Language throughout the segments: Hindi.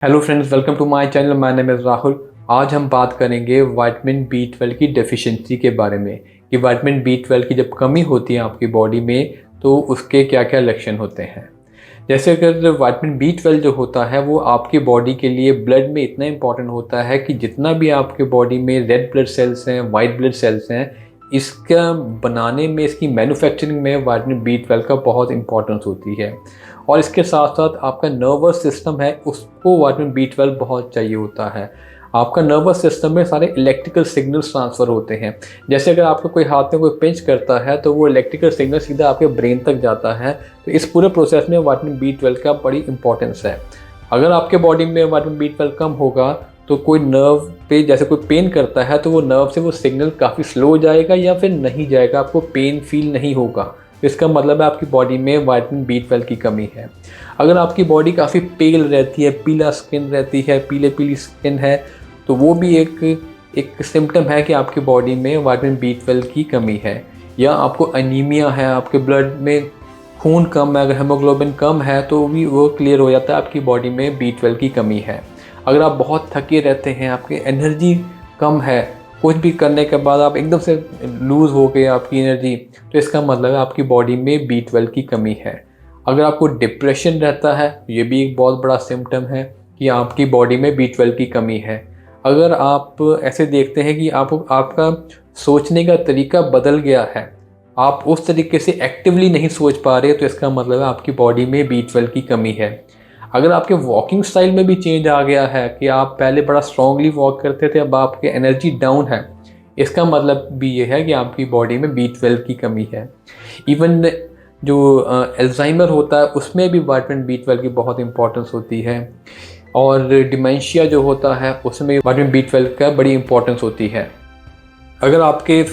Hello friends, welcome to my channel. My name is Rahul. आज हम बात करेंगे विटामिन B12 की डेफिशिएंसी के बारे में कि विटामिन B12 की जब कमी होती है आपकी बॉडी में तो उसके क्या क्या लक्षण होते हैं। जैसे अगर विटामिन B12 जो होता है वो आपकी बॉडी के लिए ब्लड में इतना इम्पॉर्टेंट होता है कि जितना भी आपके बॉडी में रेड ब्लड सेल्स हैं, वाइट ब्लड सेल्स हैं, इसका बनाने में, इसकी मैन्युफैक्चरिंग में विटामिन B12 का बहुत इंपॉर्टेंस होती है। और इसके साथ साथ आपका नर्वस सिस्टम है, उसको विटामिन B12 बहुत चाहिए होता है। आपका नर्वस सिस्टम में सारे इलेक्ट्रिकल सिग्नल्स ट्रांसफ़र होते हैं। जैसे अगर आपको कोई हाथ में कोई पिंच करता है तो वो इलेक्ट्रिकल सिग्नल सीधा आपके ब्रेन तक जाता है। तो इस पूरे प्रोसेस में विटामिन B12 का बड़ी इंपॉर्टेंस है। अगर आपके बॉडी में विटामिन B12 कम होगा तो कोई नर्व पे जैसे कोई पेन करता है तो वो नर्व से वो सिग्नल काफ़ी स्लो हो जाएगा या फिर नहीं जाएगा, आपको पेन फील नहीं होगा। तो इसका मतलब है आपकी बॉडी में विटामिन B12 की कमी है। अगर आपकी बॉडी काफ़ी पेल रहती है, पीला स्किन रहती है, पीली स्किन है, तो वो भी एक सिम्टम है कि आपकी बॉडी में विटामिन B12 की कमी है। या आपको अनीमिया है, आपके ब्लड में खून कम है, अगर हेमोग्लोबिन कम है तो भी वो क्लियर हो जाता है आपकी बॉडी में B12 की कमी है। अगर आप बहुत थके रहते हैं, आपकी एनर्जी कम है, कुछ भी करने के बाद आप एकदम से लूज़ हो गए आपकी एनर्जी, तो इसका मतलब है आपकी बॉडी में B12 की कमी है। अगर आपको डिप्रेशन रहता है, ये भी एक बहुत बड़ा सिम्टम है कि आपकी बॉडी में B12 की कमी है। अगर आप ऐसे देखते हैं कि आपका सोचने का तरीका बदल गया है, आप उस तरीके से एक्टिवली नहीं सोच पा रहे, तो इसका मतलब है आपकी बॉडी में B12 की कमी है। अगर आपके वॉकिंग स्टाइल में भी चेंज आ गया है कि आप पहले बड़ा स्ट्रांगली वॉक करते थे, अब आपकी एनर्जी डाउन है, इसका मतलब भी ये है कि आपकी बॉडी में B12 की कमी है। इवन जो अल्जाइमर होता है उसमें भी विटामिन B12 की बहुत इंपॉर्टेंस होती है। और डिमेंशिया जो होता है उसमें विटामिन B12 का बड़ी इंपॉर्टेंस होती है। अगर आपके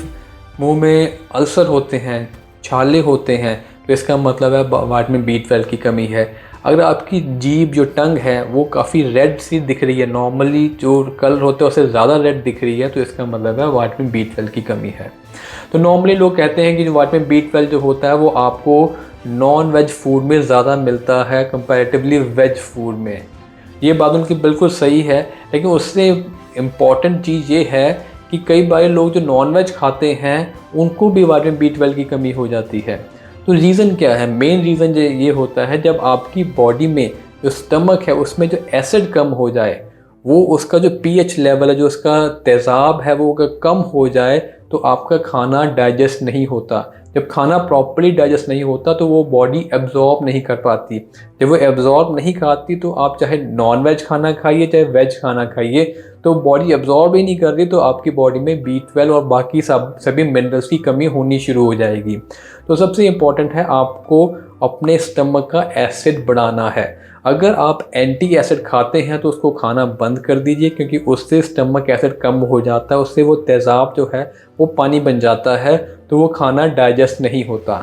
मुंह में अल्सर होते हैं, छाले होते हैं, तो इसका मतलब है विटामिन B12 की कमी है। अगर आपकी जीभ जो टंग है वो काफ़ी रेड सी दिख रही है, नॉर्मली जो कलर होता है उससे ज़्यादा रेड दिख रही है, तो इसका मतलब है विटामिन B12 की कमी है। तो नॉर्मली लोग कहते हैं कि जो विटामिन B12 जो होता है वो आपको नॉन वेज फूड में ज़्यादा मिलता है कंपैरेटिवली वेज फूड में। ये बात उनकी बिल्कुल सही है, लेकिन उससे इम्पॉर्टेंट चीज़ ये है कि कई बार लोग जो नॉन वेज खाते हैं उनको भी विटामिन B12 की कमी हो जाती है। तो रीज़न क्या है? मेन रीज़न ये होता है जब आपकी बॉडी में जो स्टमक है उसमें जो एसिड कम हो जाए, वो उसका जो pH लेवल है, जो उसका तेज़ाब है, वो अगर कम हो जाए तो आपका खाना डाइजेस्ट नहीं होता। जब खाना प्रॉपर्ली डाइजेस्ट नहीं होता तो वो बॉडी एब्जॉर्ब नहीं कर पाती। जब वो एब्जॉर्ब नहीं खाती तो आप चाहे नॉन वेज खाना खाइए चाहे वेज खाना खाइए, तो बॉडी एब्जॉर्ब ही नहीं कर रही, तो आपकी बॉडी में B12 और बाकी सभी मिनरल्स की कमी होनी शुरू हो जाएगी। तो सबसे इम्पॉर्टेंट है आपको अपने स्टमक का एसिड बढ़ाना है। अगर आप एंटी एसिड खाते हैं तो उसको खाना बंद कर दीजिए, क्योंकि उससे स्टमक एसिड कम हो जाता है, उससे वो तेज़ाब जो है वो पानी बन जाता है, तो वो खाना डाइजेस्ट नहीं होता।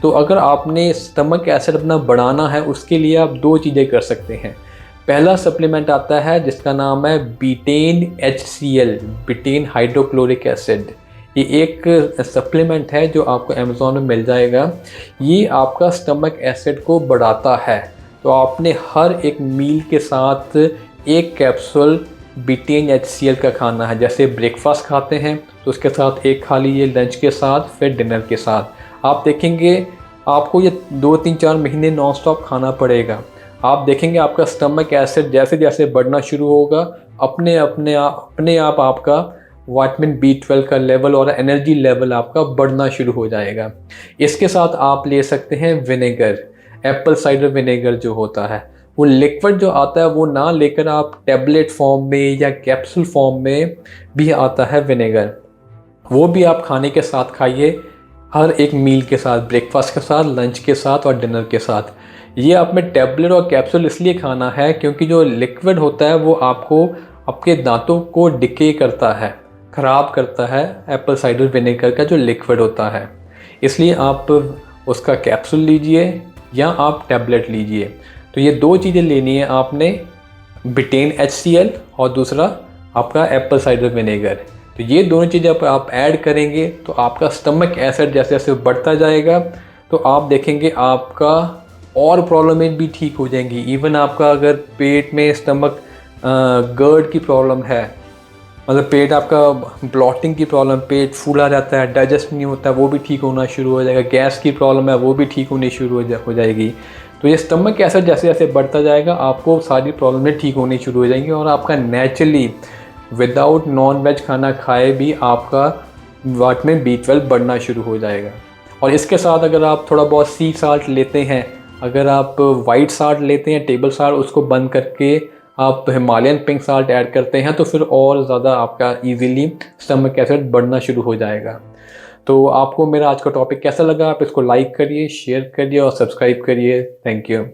तो अगर आपने स्टमक एसिड अपना बढ़ाना है, उसके लिए आप दो चीज़ें कर सकते हैं। पहला सप्लीमेंट आता है जिसका नाम है beaten HCl, beaten hydrochloric acid. ये एक सप्लीमेंट है जो आपको अमेज़ॉन में मिल जाएगा। ये आपका स्टमक एसिड को बढ़ाता है। तो आपने हर एक मील के साथ एक कैप्सूल बीटेन HCl का खाना है। जैसे ब्रेकफास्ट खाते हैं तो उसके साथ एक खा लीजिए, लंच के साथ, फिर डिनर के साथ। आप देखेंगे आपको ये 2-3-4 महीने नॉन स्टॉप खाना पड़ेगा। आप देखेंगे आपका स्टमक एसिड जैसे जैसे बढ़ना शुरू होगा, अपने आप आपका विटामिन B12 का लेवल और एनर्जी लेवल आपका बढ़ना शुरू हो जाएगा। इसके साथ आप ले सकते हैं विनेगर, एप्पल साइडर विनेगर जो होता है, वो लिक्विड जो आता है वो ना लेकर आप टैबलेट फॉर्म में या कैप्सूल फॉर्म में भी आता है विनेगर। वो भी आप खाने के साथ खाइए, हर एक मील के साथ, ब्रेकफास्ट के साथ, लंच के साथ और डिनर के साथ। ये आप में टैबलेट और कैप्सूल इसलिए खाना है क्योंकि जो लिक्विड होता है वो आपको आपके दांतों को डिके करता है, ख़राब करता है, एप्पल साइडर विनेगर का जो लिक्विड होता है। इसलिए आप उसका कैप्सूल लीजिए या आप टैबलेट लीजिए। तो ये दो चीज़ें लेनी है आपने, बीटेन HCl और दूसरा आपका एप्पल साइडर विनेगर। तो ये दोनों चीज़ें आप ऐड करेंगे तो आपका स्टमक एसिड जैसे जैसे बढ़ता जाएगा तो आप देखेंगे आपका और प्रॉब्लम भी ठीक हो जाएंगी। इवन आपका अगर पेट में स्टमक गर्ड की प्रॉब्लम है, मतलब पेट आपका ब्लॉटिंग की प्रॉब्लम, पेट फूला रहता है, डाइजेस्ट नहीं होता, वो भी ठीक होना शुरू हो जाएगा। गैस की प्रॉब्लम है, वो भी ठीक होनी शुरू हो जाएगी। तो ये स्टमक एसिड जैसे जैसे बढ़ता जाएगा, आपको सारी प्रॉब्लमें ठीक होनी शुरू हो जाएंगी और आपका नेचुरली विदाउट नॉन वेज खाना खाए भी आपका विटामिन B12 बढ़ना शुरू हो जाएगा। और इसके साथ अगर आप थोड़ा बहुत सी साल्ट लेते हैं, अगर आप वाइट साल्ट लेते हैं, टेबल साल्ट, उसको बंद करके आप हिमालयन पिंक साल्ट ऐड करते हैं, तो फिर और ज़्यादा आपका इजीली स्टमक एसिड बढ़ना शुरू हो जाएगा। तो आपको मेरा आज का टॉपिक कैसा लगा? आप इसको लाइक करिए, शेयर करिए और सब्सक्राइब करिए। Thank you.